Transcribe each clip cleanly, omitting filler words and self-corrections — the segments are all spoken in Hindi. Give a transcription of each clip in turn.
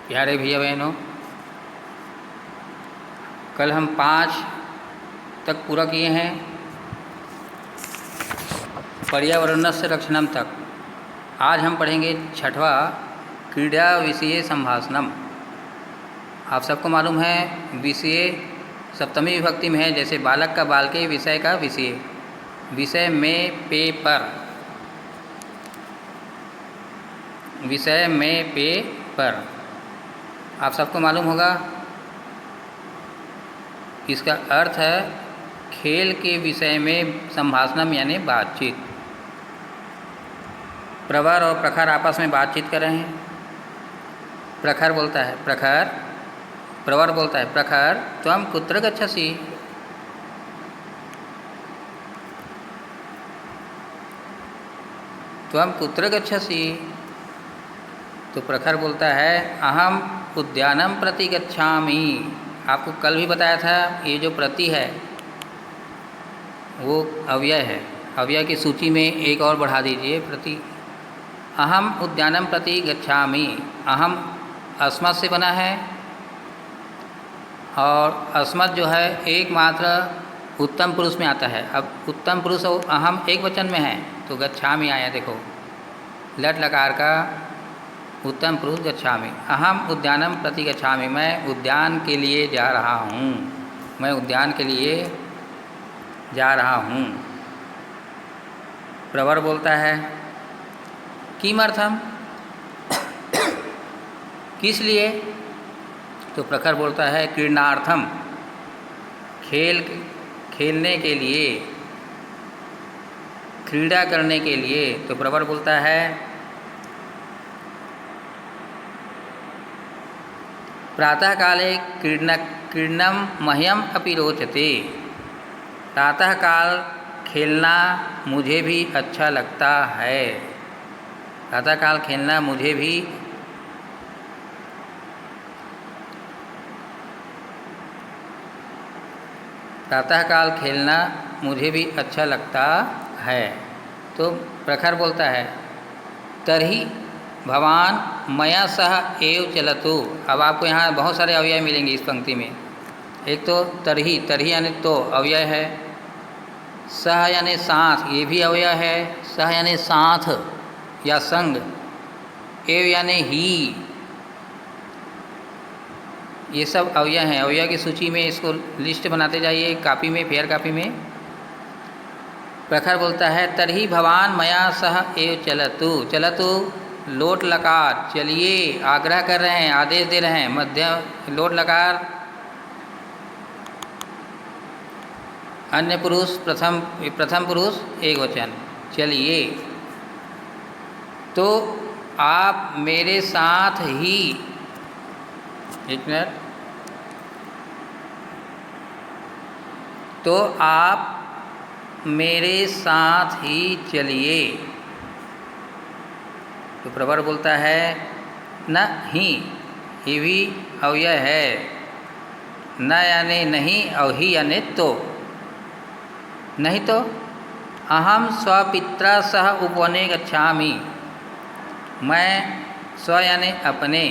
प्यारे भैया बहनों, कल हम 5 तक पूरा किए हैं, पर्यावरणस्य रक्षणम तक। आज हम पढ़ेंगे 6वां क्रीड़ा विषये संभाषणम। आप सबको मालूम है विषय सप्तमी विभक्ति में है, जैसे बालक का बालके, विषय का विषय, विषय में पे पर, विषय में पे पर। आप सबको मालूम होगा इसका अर्थ है खेल के विषय में संभाषणम यानी बातचीत। प्रवर और प्रखर आपस में बातचीत कर रहे हैं। प्रखर बोलता है प्रखर, प्रवर बोलता है प्रखर, त्वं कुत्र गच्छसि। त्वं कुत्र गच्छसि। तो प्रखर बोलता है अहम उद्यानम प्रति गच्छामि। आपको कल भी बताया था ये जो प्रति है वो अव्यय है। अव्यय की सूची में एक और बढ़ा दीजिए प्रति। अहम उद्यानम प्रति गच्छामि। अहम अस्मत् से बना है और अस्मत् जो है एकमात्र उत्तम पुरुष में आता है। अब उत्तम पुरुष और अहम एक वचन में है तो गच्छामि आया। देखो लट लकार का उत्तम पुरुष गच्छामि। अहम उद्यानम प्रति गच्छामि। मैं उद्यान के लिए जा रहा हूँ। मैं उद्यान के लिए जा रहा हूँ। प्रवर बोलता है किमर्थम, किस लिए। तो प्रखर बोलता है क्रीडनार्थम, खेलने के लिए, क्रीड़ा करने के लिए। तो प्रवर बोलता है प्रातः काले क्रीडनम मह्यम अपि रोचते। प्रातः काल खेलना मुझे भी अच्छा लगता है। प्रातः काल खेलना मुझे भी प्रातःकाल खेलना मुझे भी अच्छा लगता है। तो प्रखर बोलता है तर्हि भवान मया सह एव चलतु। अब आपको यहाँ बहुत सारे अव्यय मिलेंगे इस पंक्ति में। एक तो तर्हि, तर्हि यानी तो अव्यय है। सह यानी साथ, ये भी अव्यय है। सह यानी साथ या संग। एव यानी ही, ये सब अव्यय हैं। अव्यय की सूची में इसको लिस्ट बनाते जाइए कापी में, फेयर कापी में। प्रखर बोलता है तर्हि भवान मया सह एव चलतु। चलतु लोट लकार, चलिए, आग्रह कर रहे हैं, आदेश दे रहे हैं। मध्य लोट लकार अन्य पुरुष, प्रथम पुरुष एक वचन, चलिए। तो आप मेरे साथ ही, एक मिनट, तो आप मेरे साथ ही चलिए। तो प्रवर बोलता है न ही, ये भी अव्यय है। न यानी नहीं और ही यानी तो। नहीं तो अहम स्वपित्रा सह उपवने गच्छामि। मैं स्व यानी अपने,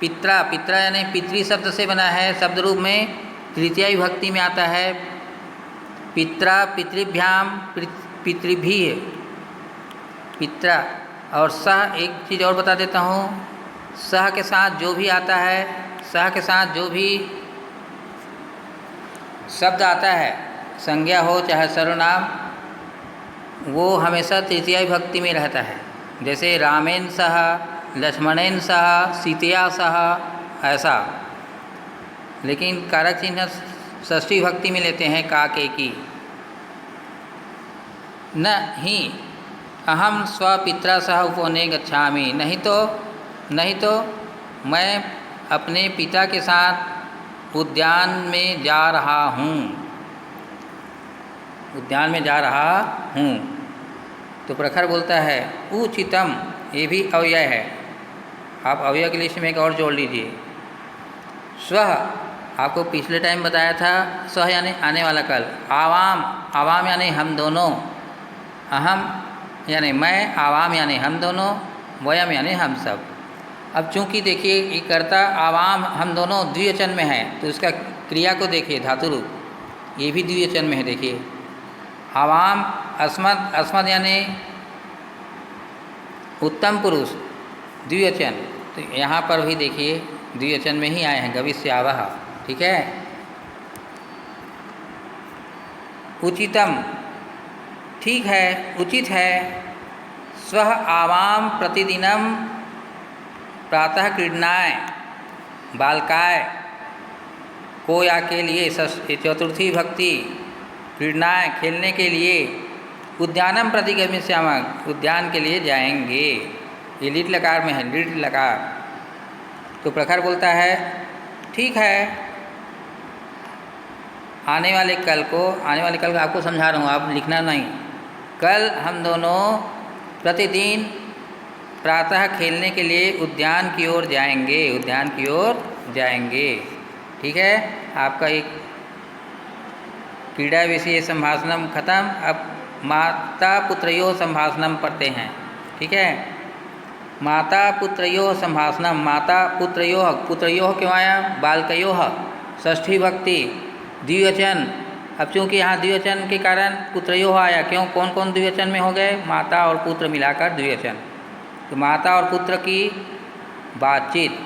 पित्रा, पित्रा यानी पितृ शब्द से बना है। शब्द रूप में तृतीया विभक्ति में आता है। पित्रा, पितृभ्याम, पितृभि, पित्रा। और सह, एक चीज़ और बता देता हूँ, सह के साथ जो भी आता है, सह के साथ जो भी शब्द आता है, संज्ञा हो चाहे सर्वनाम, वो हमेशा तृतीया विभक्ति में रहता है। जैसे रामेन सह, लक्ष्मणेन सह, सीतया सह, ऐसा। लेकिन कारक चिन्ह षष्ठी विभक्ति में लेते हैं का, के, की। न ही अहम स्वपित्रा सह उपवने गच्छामि। नहीं तो मैं अपने पिता के साथ उद्यान में जा रहा हूँ। उद्यान में जा रहा हूँ। तो प्रखर बोलता है उचितम, ये भी अव्यय है। आप अव्यय की लिस्ट में एक और जोड़ लीजिए। स्वः, आपको पिछले टाइम बताया था, स्वः यानी आने वाला कल। आवाम, आवाम यानी हम दोनों। अहम यानी मैं, आवाम यानी हम दोनों, वयम यानी हम सब। अब चूंकि देखिए ये कर्ता आवाम हम दोनों द्विवचन में हैं, तो इसका क्रिया को देखिए धातु रूप, ये भी द्विवचन में है। देखिए आवाम अस्मद, अस्मद यानी उत्तम पुरुष द्विवचन, तो यहाँ पर भी देखिए द्विवचन में ही आए हैं, गविष्य आवह। ठीक है। उचितम, ठीक है, उचित है। स्व आवाम प्रतिदिनम प्रातः क्रीडनाय बालकाय, कोया के लिए चतुर्थी भक्ति, क्रीडनाय खेलने के लिए, उद्यानम प्रति गमिष्यामः उद्यान के लिए जाएंगे। ये लीट लकार में है, लीट लकार। तो प्रखर बोलता है ठीक है। आने वाले कल को आपको समझा रहा हूँ, आप लिखना नहीं। कल हम दोनों प्रतिदिन प्रातः खेलने के लिए उद्यान की ओर जाएंगे, उद्यान की ओर जाएंगे। ठीक है। आपका एक क्रीड़ा विषय संभाषणम खत्म। अब माता पुत्रयोः संभाषणम पढ़ते हैं। ठीक है। माता पुत्रयोः संभाषणम, माता पुत्रयोः, पुत्रयोः क्यों आया? बालकयोः, षष्ठी भक्ति, द्विवचन। अब चूँकि यहाँ द्विवचन के कारण पुत्रयोः आया, क्यों? कौन कौन द्विवचन में हो गए? माता और पुत्र मिलाकर द्विवचन। तो माता और पुत्र की बातचीत,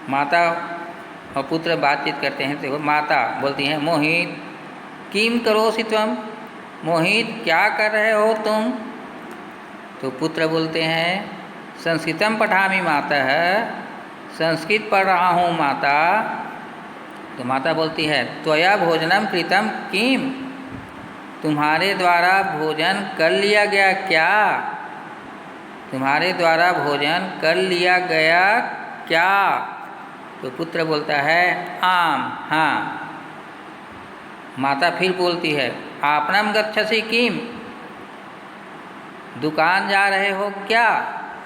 माता और पुत्र बातचीत करते हैं। तो माता बोलती हैं मोहित किम करोसि त्वम, मोहित क्या कर रहे हो तुम? तो पुत्र बोलते हैं संस्कृतम पठामि मातः, संस्कृत पढ़ रहा हूँ माता। तो माता बोलती है त्वया भोजनम कृतम किम, तुम्हारे द्वारा भोजन कर लिया गया क्या? तुम्हारे द्वारा भोजन कर लिया गया क्या? तो पुत्र बोलता है आम, हाँ। माता फिर बोलती है आपनम गच्छसि किम, दुकान जा रहे हो क्या?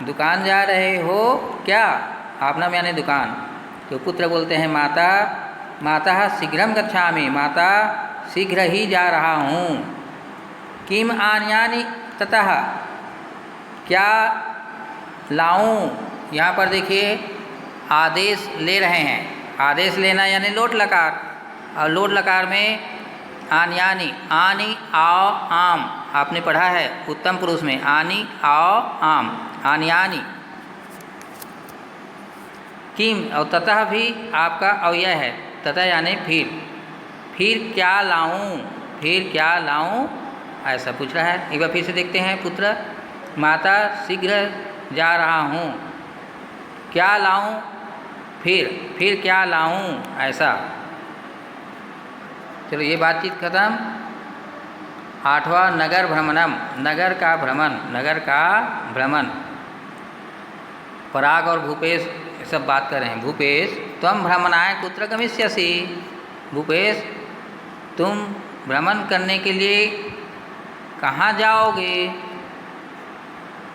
दुकान जा रहे हो क्या? आपनम यानी दुकान। तो पुत्र बोलते हैं माता, माता शीघ्रम गच्छामि, माता शीघ्र ही जा रहा हूँ। किम आनयानि ततः, क्या लाऊं? यहाँ पर देखिए आदेश ले रहे हैं। आदेश लेना यानी लोट लकार, और लोट लकार में आनयानि, आनी आओ आम, आपने पढ़ा है उत्तम पुरुष में, आनी आओ आम, आनयानि। किम और ततः भी आपका अव्यय है, ततः यानी फिर क्या लाऊं, फिर क्या लाऊं, ऐसा पूछ रहा है। एक बार फिर से देखते हैं। पुत्र माता शीघ्र जा रहा हूँ, क्या लाऊं, फिर क्या लाऊं, ऐसा। चलो ये बातचीत खत्म। 8वां नगर भ्रमणम, नगर का भ्रमण, नगर का भ्रमण। पराग और भूपेश सब बात कर रहे हैं। भूपेश त्वं भ्रमणाय कुत्र गमिष्यसि, भूपेश तुम भ्रमण करने के लिए कहाँ जाओगे?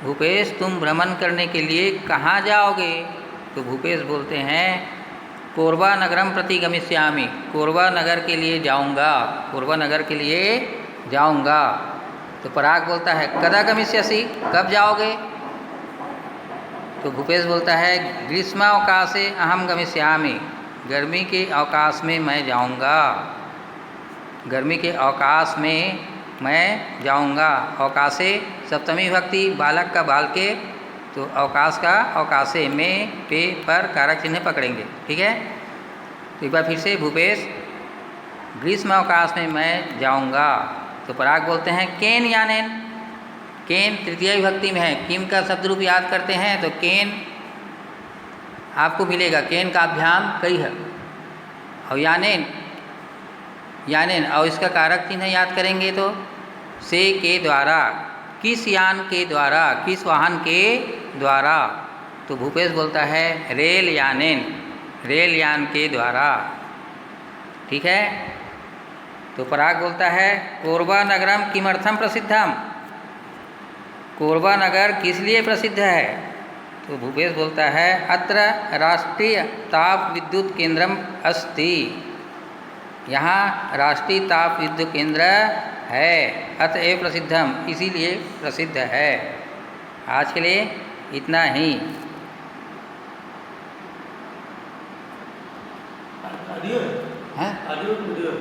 भूपेश तुम भ्रमण करने के लिए कहाँ जाओगे? तो भूपेश बोलते हैं कोरबा नगरम प्रति गमिष्यामि, कोरबा नगर के लिए जाऊंगा, कोरबा नगर के लिए जाऊंगा। तो पराग बोलता है कदा गमिष्यसि, कब जाओगे? तो भूपेश बोलता है ग्रीष्मावकाशे अहम गमिष्यामि, गर्मी के अवकाश में मैं जाऊंगा, गर्मी के अवकाश में मैं जाऊंगा। अवकाशे सप्तमी भक्ति, बालक का बाल के, तो अवकाश का अवकाशे में पे पर कारक चिन्ह पकड़ेंगे। ठीक है। तो एक बार फिर से भूपेश ग्रीष्म अवकाश में मैं जाऊंगा। तो पराग बोलते हैं केन यानेन, केन तृतीय विभक्ति में है। किम का शब्द रूप याद करते हैं तो केन आपको मिलेगा, केन का अभ्याम कई है। और यानेन, यानेन और इसका कारक चिन्ह याद करेंगे तो से के द्वारा, किस यान के द्वारा, किस वाहन के द्वारा। तो भूपेश बोलता है रेल यानेन, रेल यान के द्वारा। ठीक है। तो पराग बोलता है कोरबा नगरम किमर्थम प्रसिद्धम, कोरबा नगर किस लिए प्रसिद्ध है? तो भूपेश बोलता है अत्र राष्ट्रीय ताप विद्युत केंद्रम अस्ति, यहाँ राष्ट्रीय ताप विद्युत केंद्र है, अतएव प्रसिद्धम, इसीलिए प्रसिद्ध है। आज के लिए इतना ही। ऑडियो हैं? Audio video